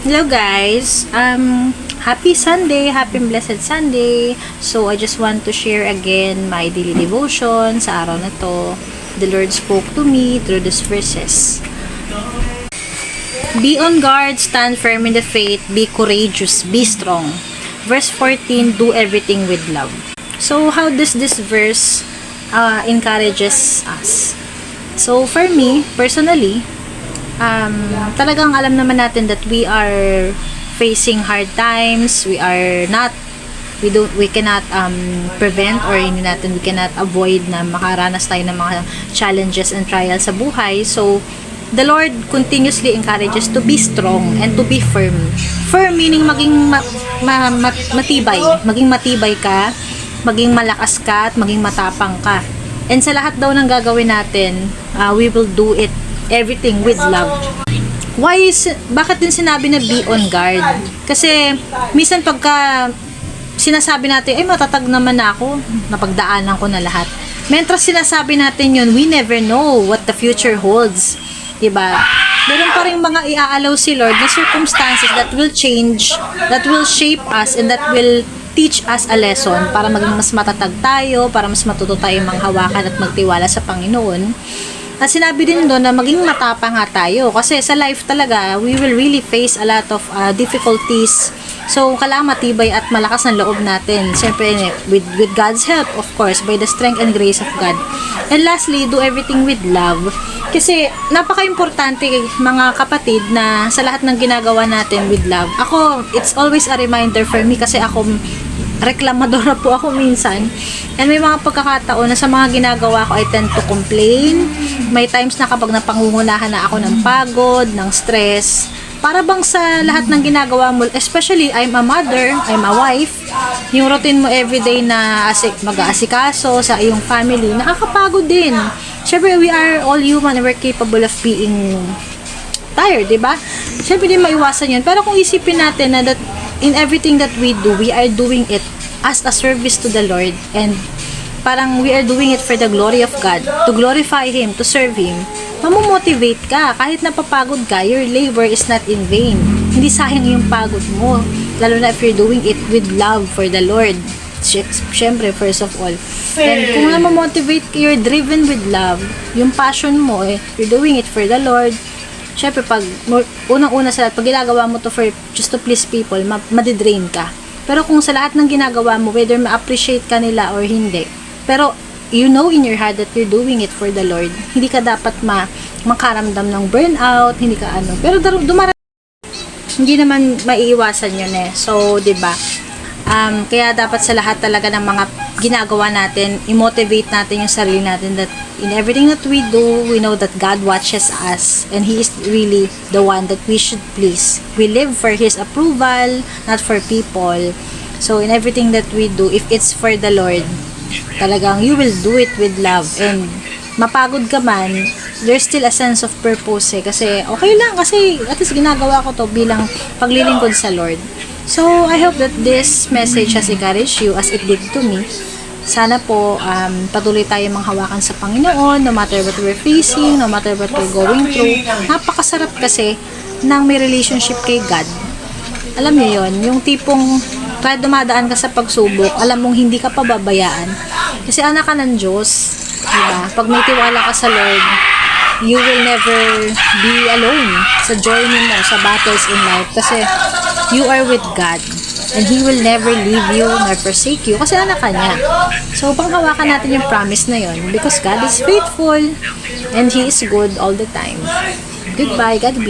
Hello guys, happy Sunday, happy and blessed Sunday. So I just want to share again my daily devotion sa araw na to. The Lord spoke to me through these verses. Be on guard, stand firm in the faith, be courageous, be strong. Verse 14, do everything with love. So how does this verse encourages us? So for me, personally, talagang alam naman natin that we are facing hard times. We cannot prevent, or we cannot avoid na makaranas tayo ng mga challenges and trials sa buhay. So the Lord continuously encourages to be strong and to be firm. Firm meaning maging matibay, maging matibay ka, maging malakas ka, at maging matapang ka. And sa lahat daw ng gagawin natin, we will do it everything with love. Bakit din sinabi na be on guard? Kasi minsan pagka sinasabi natin, ay matatag naman ako, napagdaanan ko na lahat. Mentras sinasabi natin yun, we never know what the future holds. Diba? Meron pa rin mga iaalaw si Lord na circumstances that will change, that will shape us, and that will teach us a lesson para maging mas matatag tayo, para mas matuto tayong manghawakan at magtiwala sa Panginoon. At sinabi din doon na maging matapang nga tayo. Kasi sa life talaga, we will really face a lot of difficulties. So, kailangan matibay at malakas ang loob natin. Siyempre, with God's help, of course, by the strength and grace of God. And lastly, do everything with love. Kasi, napaka-importante mga kapatid na sa lahat ng ginagawa natin with love. Ako, it's always a reminder for me kasi ako, reklamadora po ako minsan. And may mga pagkakataon na sa mga ginagawa ko, I tend to complain. May times na kapag napangungunahan na ako ng pagod, ng stress, para bang sa lahat ng ginagawa mo, especially I'm a mother, I'm a wife, yung routine mo everyday na mag-aasikaso sa iyong family, nakakapagod din. Syempre, we are all human and we're capable of being tired, diba? Syempre, di maiwasan yun. Pero kung isipin natin na that in everything that we do, we are doing it as a service to the Lord, and parang we are doing it for the glory of God, to glorify Him, to serve Him. Mamomotivate ka, kahit napapagod ka, your labor is not in vain. Hindi sayang yung pagod mo, lalo na if you're doing it with love for the Lord. Syempre, first of all. And kung mamomotivate ka, you're driven with love, yung passion mo, you're doing it for the Lord. Syempre, pag unang-una sa lahat, pag ginagawa mo to for just to please people, madidrain ka. Pero kung sa lahat ng ginagawa mo, whether ma-appreciate ka nila or hindi, pero you know in your heart that you're doing it for the Lord, hindi ka dapat makaramdam ng burnout, hindi ka ano. Pero hindi naman maiiwasan yun eh. So, diba? Kaya dapat sa lahat talaga ng mga ginagawa natin, i-motivate natin yung sarili natin that in everything that we do, we know that God watches us and He is really the one that we should please. We live for His approval, not for people. So in everything that we do, if it's for the Lord, talagang you will do it with love. And mapagod ka man, there's still a sense of purpose kasi okay lang, kasi at least ginagawa ko to bilang paglilingkod sa Lord. So I hope that this message has encouraged you as it did to me. Sana po patuloy tayo manghawakan sa Panginoon, no matter what we're facing, no matter what we're going through. Napakasarap kasi ng may relationship kay God. Alam niyo yon, yung tipong kahit dumadaan ka sa pagsubok, alam mong hindi ka pababayaan. Kasi anak ka ng Diyos, diba? Pag may tiwala ka sa Lord, you will never be alone sa journey mo, sa battles in life. Kasi you are with God. And He will never leave you nor forsake you kasi anak ka niya. So, panghawakan natin yung promise na yun because God is faithful and He is good all the time. Goodbye. God bless.